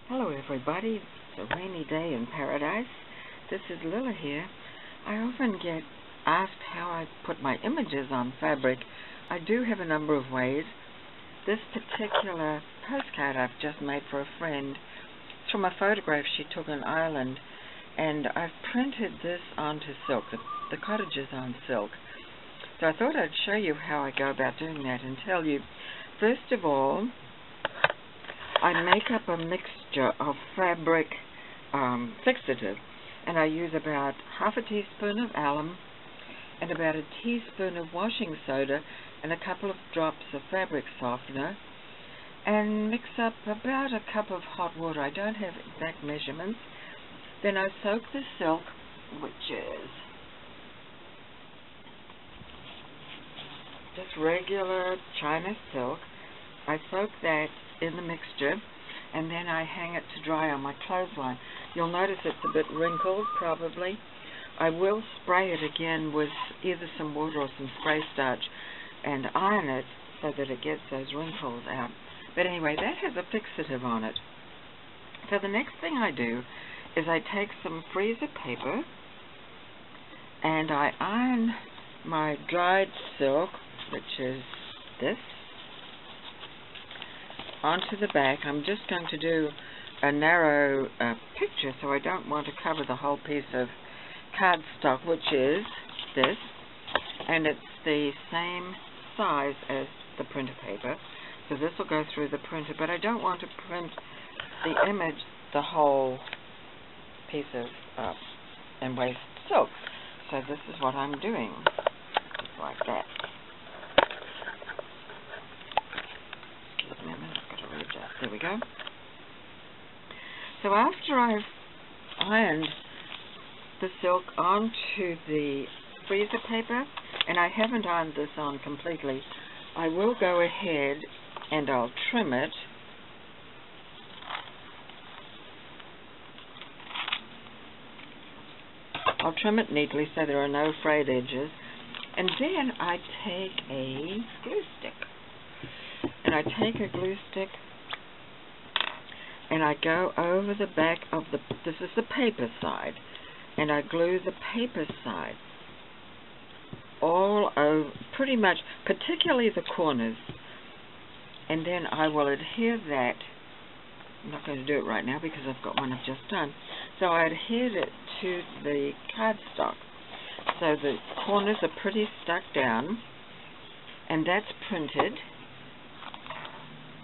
Hello everybody, it's a rainy day in paradise. This is Lila here. I often get asked how I put my images on fabric. I do have a number of ways. This particular postcard I've just made for a friend. It's from a photograph she took in Ireland, and I've printed this onto silk. The cottage is on silk. So I thought I'd show you how I go about doing that and tell you, first of all, I make up a mixture of fabric fixative, and I use about half a teaspoon of alum and about a teaspoon of washing soda and a couple of drops of fabric softener, and mix up about a cup of hot water. I don't have exact measurements. Then I soak the silk, which is just regular China silk. I soak that in the mixture, and then I hang it to dry on my clothesline. You'll notice it's a bit wrinkled, probably. I will spray it again with either some water or some spray starch and iron it so that it gets those wrinkles out. But anyway, that has a fixative on it. So the next thing I do is I take some freezer paper and I iron my dried silk, which is this, onto the back. I'm just going to do a narrow picture, so I don't want to cover the whole piece of cardstock, which is this, and it's the same size as the printer paper, so this will go through the printer, but I don't want to print the image, the whole piece of and waste silk, so this is what I'm doing, just like that. There we go. So after I've ironed the silk onto the freezer paper, and I haven't ironed this on completely, I will go ahead and I'll trim it. I'll trim it neatly so there are no frayed edges, and then I take a glue stick. And I take a glue stick and I go over the back of this is the paper side, and I glue the paper side all over, pretty much, particularly the corners, and then I will adhere that. I'm not going to do it right now because I've got one I've just done. So I adhere it to the cardstock, so the corners are pretty stuck down, and that's printed.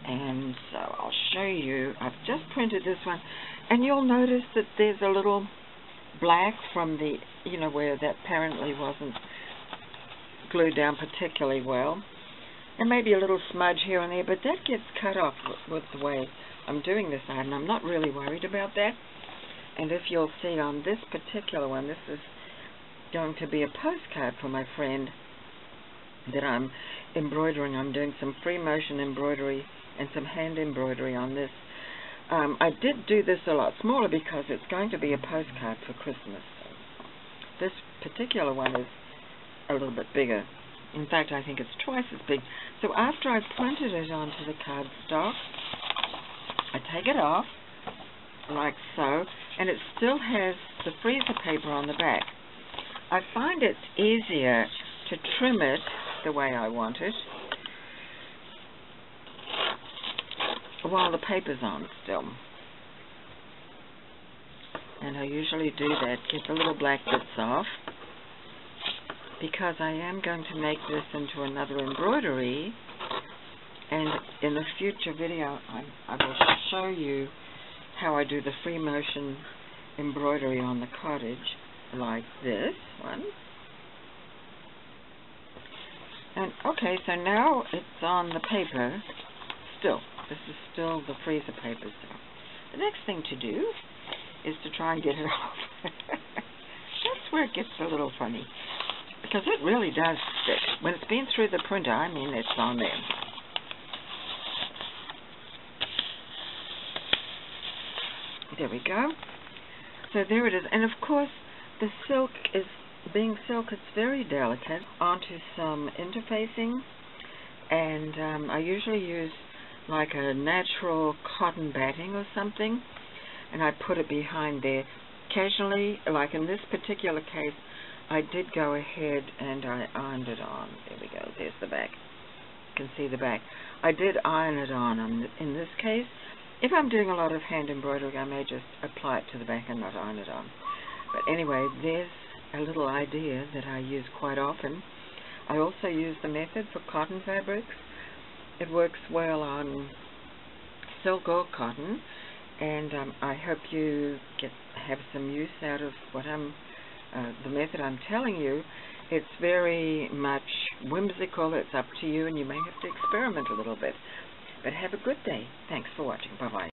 And so I'll show you. I've just printed this one, and you'll notice that there's a little black from the, where that apparently wasn't glued down particularly well. There may be a little smudge here and there, but that gets cut off with the way I'm doing this item. I'm not really worried about that. And if you'll see on this particular one, this is going to be a postcard for my friend that I'm embroidering. I'm doing some free motion embroidery and some hand embroidery on this. I did do this a lot smaller because it's going to be a postcard for Christmas. This particular one is a little bit bigger. In fact, I think it's twice as big. So after I've printed it onto the cardstock, I take it off, like so, and it still has the freezer paper on the back. I find it's easier to trim it the way I want it while the paper's on still. And I usually do that, get the little black bits off, because I am going to make this into another embroidery, and in a future video I will show you how I do the free motion embroidery on the cottage, like this one. And okay, so now it's on the paper still. This is still the freezer paper still. The next thing to do is to try and get it off. That's where it gets a little funny, because it really does stick. When it's been through the printer, I mean, it's on there. There we go. So there it is. And of course, the silk is, being silk, it's very delicate, onto some interfacing, and I usually use like a natural cotton batting or something, and I put it behind there. Occasionally, like in this particular case, I did go ahead and I ironed it on. There we go, there's the back. You can see the back. I did iron it on in this case. If I'm doing a lot of hand embroidery, I may just apply it to the back and not iron it on. But anyway, there's a little idea that I use quite often. I also use the method for cotton fabrics. It works well on silk or cotton, and I hope you have some use out of what the method I'm telling you. It's very much whimsical. It's up to you, and you may have to experiment a little bit. But have a good day. Thanks for watching. Bye-bye.